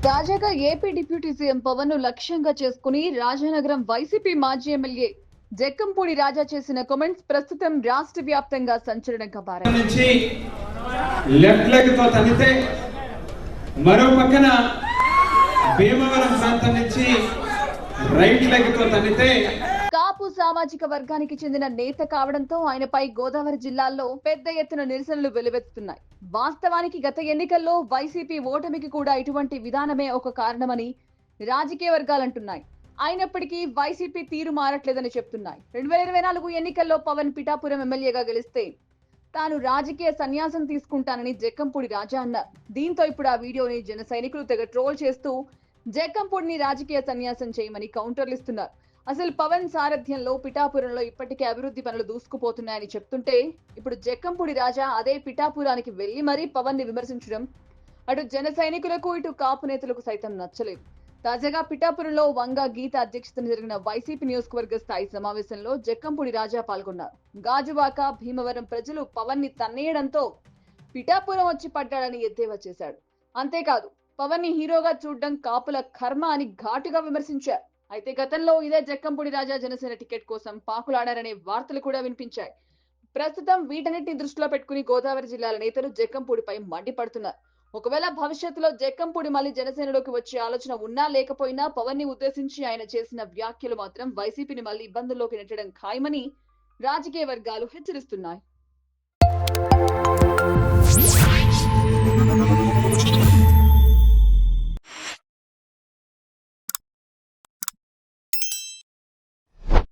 తాజాగా AP deputy CM Pawan ను లక్ష్యంగా చేసుకుని రాజానగరం వైసీపీ మాజీ ఎమ్మెల్యే జక్కంపూడి రాజా చేసిన కామెంట్స్ ప్రస్తుతం రాష్ట్ర వ్యాప్తంగా సంచలనంగా మారాయి. లెఫ్ట్ లెగ్ తో తన్నితే మరో పక్కన భీమవరం ప్రాంతం నుంచి రైట్ లెగ్ తో తన్నితే కాపు సామాజిక వర్గానికి చెందిన నేత కావడంతో ఆయనపై గోదావరి జిల్లాల్లో పెద్ద ఎత్తున నిరసనలు వెలువెత్తుతున్నాయి. వాస్తవానికి గత ఎన్నికల్లో వైసీపీ ఓటమికి కూడా ఇటువంటి విధానమే ఒక కారణమని రాజకీయ వర్గాలంటున్నాయి. అయినప్పటికీ వైసీపీ తీరు మారట్లేదని చెప్తున్నాయి. 2024 ఎన్నికల్లో పవన్ పిఠాపురం ఎమ్మెల్యేగా గెలిస్తే తాను రాజకీయ సన్యాసం తీసుకుంటానని జక్కంపూడి రాజా అన్నారు. దీంతో ఇప్పుడు ఆ వీడియోని జన సైనికులు తెగ ట్రోల్ చేస్తూ జక్కంపూడిని రాజకీయ సన్యాసం చేయమని కౌంటర్లు ఇస్తున్నారు. అసలు పవన్ సారథ్యంలో పిఠాపురంలో ఇప్పటికే అభివృద్ధి పనులు దూసుకుపోతున్నాయని చెప్తుంటే ఇప్పుడు జక్కంపూడి రాజా అదే పిఠాపురానికి వెళ్లి మరీ పవన్ ని విమర్శించడం అటు జన సైనికులకు ఇటు కాపు నేతలకు సైతం నచ్చలేదు. తాజాగా పిఠాపురంలో వంగ గీత అధ్యక్షతన జరిగిన వైసీపీ నియోజకవర్గ స్థాయి సమావేశంలో జక్కంపూడి రాజా పాల్గొన్నారు. గాజువాక భీమవరం ప్రజలు పవన్ ని తన్నేయడంతో పిఠాపురం వచ్చి పడ్డాడని ఎద్దేవా చేశాడు. అంతేకాదు పవన్ ని హీరోగా చూడడం కాపుల కర్మ అని ఘాటుగా విమర్శించారు. అయితే గతంలో ఇదే జక్కంపూడి రాజా జనసేన టికెట్ కోసం పాకులాడారనే వార్తలు కూడా వినిపించాయి. ప్రస్తుతం వీటన్నిటిని దృష్టిలో పెట్టుకుని గోదావరి జిల్లాల నేతలు జక్కంపూడిపై మండిపడుతున్నారు. ఒకవేళ భవిష్యత్తులో జక్కంపూడి మళ్లీ జనసేనలోకి వచ్చే ఆలోచన ఉన్నా లేకపోయినా పవన్ ని ఉద్దేశించి ఆయన చేసిన వ్యాఖ్యలు మాత్రం వైసీపీని మళ్లీ ఇబ్బందుల్లోకి నెట్టడం ఖాయమని రాజకీయ వర్గాలు హెచ్చరిస్తున్నాయి.